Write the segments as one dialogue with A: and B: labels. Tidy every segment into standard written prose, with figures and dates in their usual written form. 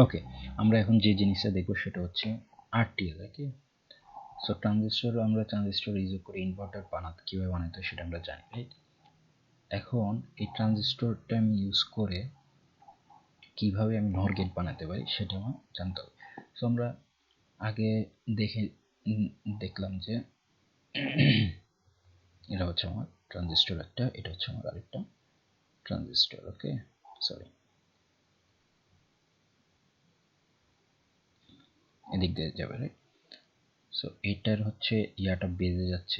A: ওকে, আমরা এখন যে জিনিসটা দেখব সেটা হচ্ছে আরটিএল। ওকে, সো আমরা ট্রানজিস্টর ইউজ করে ইনভার্টার কীভাবে বানাতে হয় সেটা আমরা জানি, রাইট? এখন এই ট্রানজিস্টরটা আমি ইউজ করে কিভাবে আমি নর গেট বানাতে পারি সেটা আমার জানতে হবে। সো আমরা আগে দেখলাম যে এটা হচ্ছে আমার ট্রানজিস্টর একটা, এটা হচ্ছে আমার আরেকটা ট্রানজিস্টর। ওকে, সরি, এদিক দিয়ে যাবে, রাইট? সো এটার হচ্ছে ইয়াটা বেজে যাচ্ছে,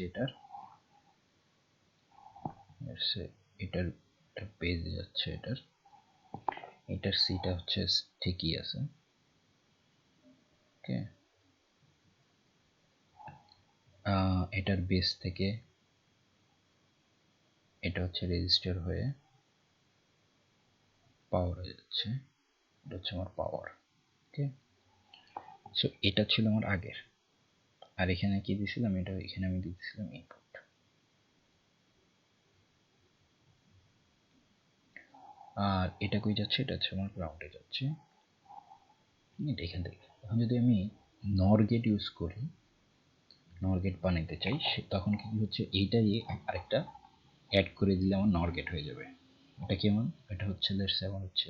A: এটার বেজে যাচ্ছে, এটার সিটা হচ্ছে ঠিকই আছে। ওকে, এটার বেস থেকে এটা হচ্ছে রেজিস্টার হয়ে পাওয়ার হয়ে যাচ্ছে, এটা হচ্ছে আমার পাওয়ার। ওকে, সো এটা ছিল আমার আগের। আর এখানে কি দিয়েছিলাম, এখানে আমি দিয়েছিলাম ইনপুট। আর এটা কই যাচ্ছে, এটা হচ্ছে আমার গ্রাউন্ডে যাচ্ছে, এটা এখান থেকে। এখন যদি আমি নর গেট ইউজ করি, নর গেট বানাইতে চাই, তখন কি হচ্ছে, এইটাই আরেকটা অ্যাড করে দিলে আমার নর গেট হয়ে যাবে। এটা কেমন, এটা হচ্ছে আমার হচ্ছে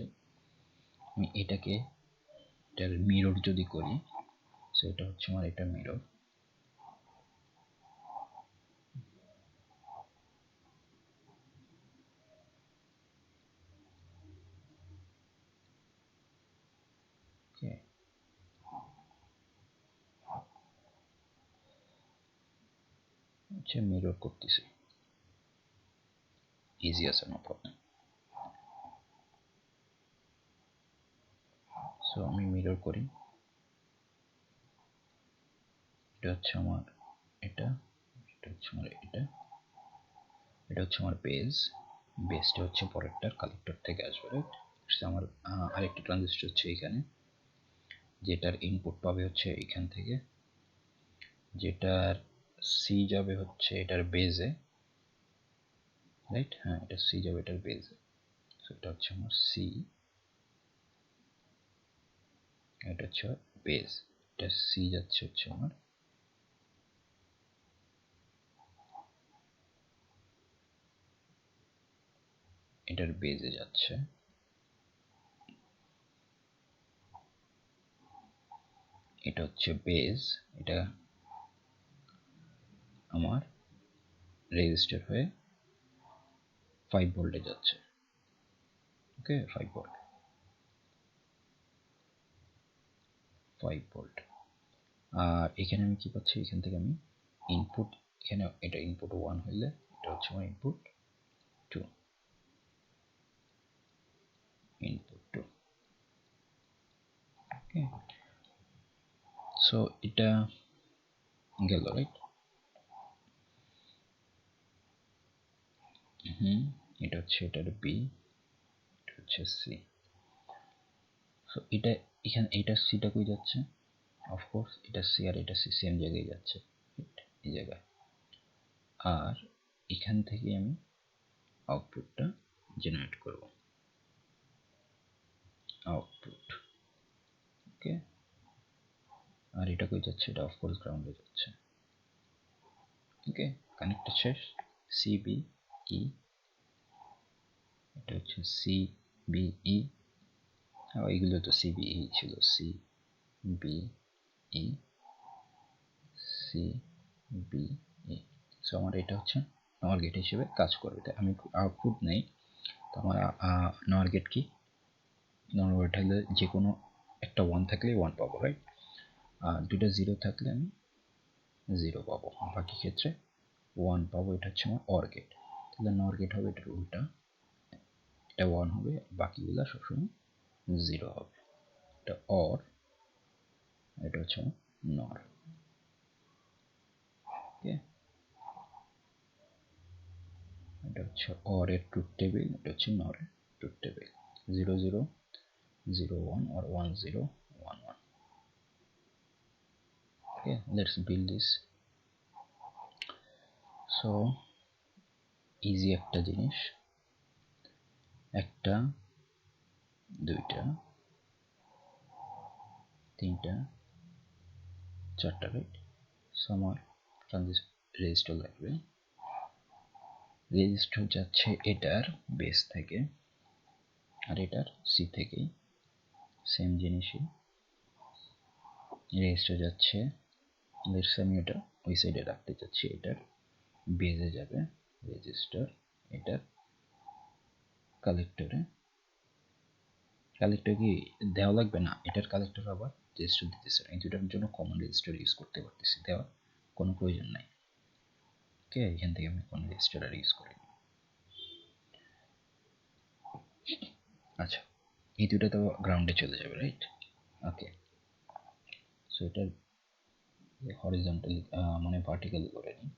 A: আমি এটাকে এটার মিরর যদি করি, সো এটা হচ্ছে আমার এটা মিরর। ওকে, হচ্ছে মিরর করতেছি, ইজি আছে, নো প্রবলেম। সো আমি মিরর করি, এটা হচ্ছে আমার এটা, এটা হচ্ছে আমার এটা হচ্ছে আমার বেসটা হচ্ছে পরেরটার কালেক্টর থেকে আসবে, রাইট? আমার আরেকটা ট্রানজিস্টর হচ্ছে এখানে, যেটার ইনপুট পাবে হচ্ছে এখান থেকে, যেটার সি যাবে হচ্ছে এটার বেজে, রাইট? হ্যাঁ, এটা সি যাবে এটার বেজে। সো এটা হচ্ছে আমার সি, এটা হচ্ছে বেজ, এটা সি যাচ্ছে হচ্ছে আমার এটার বেজে যাচ্ছে, এটা হচ্ছে বেজ, এটা আমার রেজিস্টার হয়ে 5 ভোল্টে যাচ্ছে। ওকে, 5 ভোল্ট, 5 ভোল্ট। আর এখানে আমি কি পাচ্ছি, এখান থেকে আমি ইনপুট, এখানে এটা ইনপুট 1 হইলে এটা হচ্ছে আমার ইনপুট 2, ইনপুট 2। ওকে, সো এটা গেল, রাইট? এটা হচ্ছে এটার বি, এটা হচ্ছে সি। সো এটা এখানে এটা সিটা কই যাচ্ছে, অফকোর্স এটা সি আর এটা সি সেম জায়গায় যাচ্ছে, এই জায়গায়। আর এখান থেকে আমি আউটপুটটা জেনারেট করব, আউটপুট। ওকে, আর এটা কই যাচ্ছে, এটা অফকোর্স গ্রাউন্ডে যাচ্ছে। ওকে, কানেক্টর শেষ। সিবি ই, এটা হচ্ছে সিবিই, এইগুলো তো সিবিই ছিল, সিবিই, সিবিই। সো আমার এটা হচ্ছে নর গেট হিসেবে কাজ করবে। তাই আমি আউটপুট নেই, তো আমার নর গেট কি, নর গেট হলে যে কোনো একটা 1 থাকলে 1 পাবো, রাইট? আর দুটো 0 থাকলে আমি 0 পাবো, বাকি ক্ষেত্রে 1 পাবো। এটা হচ্ছে আমার অর গেট। তাহলে নর গেট হবে এটার উল্টা, এটা 1 হবে, বাকিগুলো সবসময় 0 হবে। এটা অর, এটা হচ্ছে আমার নর। ওকে, এটা হচ্ছে অর এর ট্রুথ টেবিল, এটা হচ্ছে নর এর truth table. 0 0 0 1 or 1 0 1 1. Okay, let's build this. So easy একটা জিনিস, একটা, দুইটা, তিনটা চারটা, রাইট? সো আমার রেজিস্টার লাগবে। রেজিস্টার যাচ্ছে এটার বেস থেকে, আর এটার সি থেকেই সেম জিনিসই। রেজিস্টার যাচ্ছে, আমি এটা ওই সাইডে রাখতে চাচ্ছি, এটার বেজে যাবে রেজিস্টার, এটার কালেক্টরে। কালেক্টর কি দেওয়া লাগবে না, এটার কালেক্টর আবার রেজিস্টার দিতেছে, এই দুটার জন্য কমন রেজিস্টার ইউজ করতে পারতেছি, দেওয়ার কোনো প্রয়োজন নাই। ওকে, এখান থেকে আমি কোন রেজিস্টার আর ইউজ করি। আচ্ছা, এই দুটা তো গ্রাউন্ডে চলে যাবে, রাইট? ওকে, সো এটা হরিজন্টালি মানে ভার্টিক্যালি করে নিই।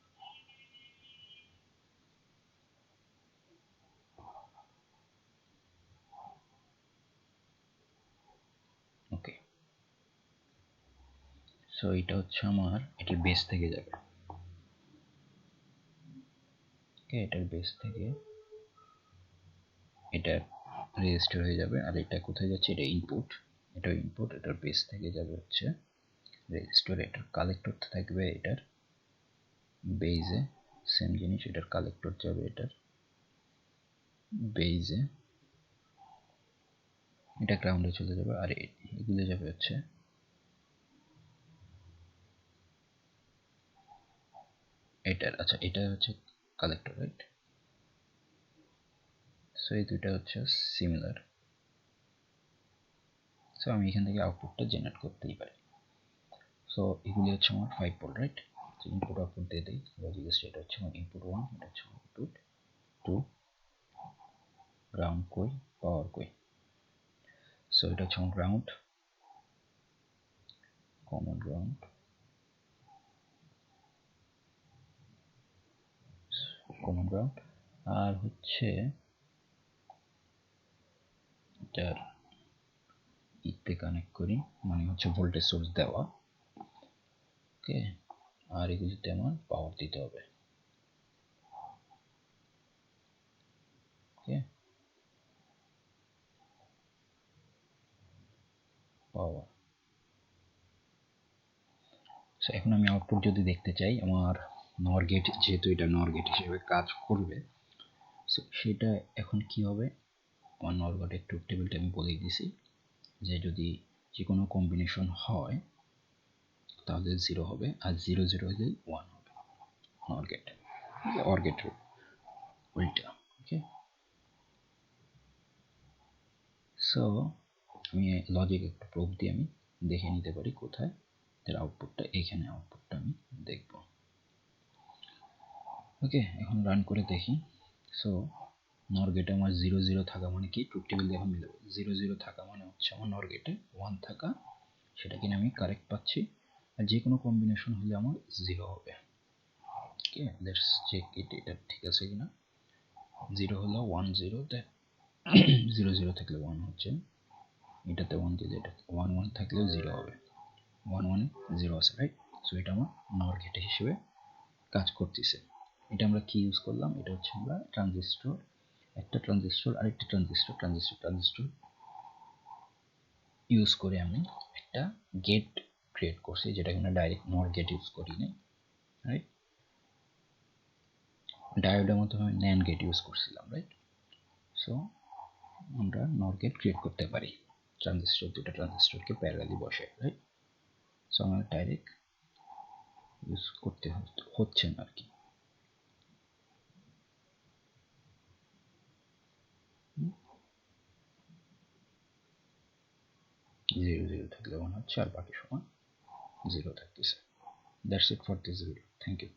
A: ওকে, সো এটা হচ্ছে আমার এটার বেস থেকে যাবে। ওকে, এটার বেস থেকে এটা রেজিস্টার হয়ে যাবে, আর এটা কোথায় যাচ্ছে, এটা ইনপুট, এটা ইনপুট, এটার বেস থেকে যাবে হচ্ছে রেজিস্টার, এটার কালেক্টর থাকবে এটার বেজে, সেম জিনিস, এটার কালেক্টর যাবে এটার বেজে, এটা গ্রাউন্ডে চলে যাবে, আর এগুলো যাবে হচ্ছে এটার। আচ্ছা, এটা হচ্ছে কালেক্টর, রাইট? সো এই দুইটা হচ্ছে সিমিলার, সো আমি এখান থেকে আউটপুটটা জেনারেট করতেই পারি। সো এগুলি হচ্ছে আমার 5 পোল, রাইট? তো ইনপুট আউটপুট দিয়ে দিই, লজিক স্টেট হচ্ছে আমার ইনপুট 1, এটা হচ্ছে আউটপুট 2, গ্রাউন্ড কই, পাওয়ার কই। সো এটা হচ্ছে আমার ground, common ground, common ground, আর হচ্ছে এটার ইতে কানেক্ট করি, মানে হচ্ছে ভোল্টেজ সোর্স দেওয়া। ওকে, আর এগুলিতে আমার পাওয়ার দিতে হবে। ওকে, পাওয়ার। সো এখন আমি আউটপুট যদি দেখতে চাই, আমার নর গেট, যেহেতু এটা নর গেট হিসেবে কাজ করবে, সো সেটা এখন কি হবে, আমার নর গেটের ট্রুথ টেবিলটা আমি বলে দিয়েছি, যে যদি যে কোনো কম্বিনেশন হয় তাহলে 0 হবে, আর 0 0 হলে 1 হবে, নর গেট, অর গেটের উল্টা। ওকে, সো আমি লজিক একটা প্রুফ দিয়ে আমি দেখে নিতে পারি কোথায় এর আউটপুটটা, এখানে আউটপুটটা আমি দেখব। ওকে, এখন রান করে দেখি। সো নর গেটে আমার 0 0 থাকা মানে কি, ট্রুথ টেবিল দিয়ে এখন মিলাবো, 0 0 থাকা মানে হচ্ছে আমার নর গেটে 1 থাকা, সেটা কিনা আমি কারেক্ট পাচ্ছি, আর যে কোনো কম্বিনেশন হলে আমার 0 হবে। ওকে, লেটস চেক ইট, এটা ঠিক আছে কিনা। 0 হলো 1 0, তে 0 0 থাকলে 1 হচ্ছে, এটাতে 1 দিলে এটা 1 1 থাকলেও 0 হবে, 1 1 0 আছে, রাইট? সো এটা আমার নর গেট হিসেবে কাজ করতেছে। এটা আমরা কি ইউজ করলাম, এটা হচ্ছে আমরা ট্রানজিস্টর, একটা ট্রানজিস্টর আরেকটা ট্রানজিস্টর, ট্রানজিস্টর ইউজ করে আমি একটা গেট ক্রিয়েট করছি, যেটা কিনা ডাইরেক্ট নর গেট ইউজ করি না, রাইট? ডায়োডের মতো আমি ন্যান্ড গেট ইউজ করছিলাম, রাইট? সো আমরা নর গেট ক্রিয়েট করতে পারি ট্রানজিস্টর, দুটো ট্রানজিস্টরকে প্যারালালি বসে, রাইট? সো আমার ডাইরেক্ট ইউজ করতে হচ্ছে না আর কি। 0 0 থাকলে 1 হচ্ছে, আর বাকি সময় 0 থাকতেছে। That's it for this video. Thank you.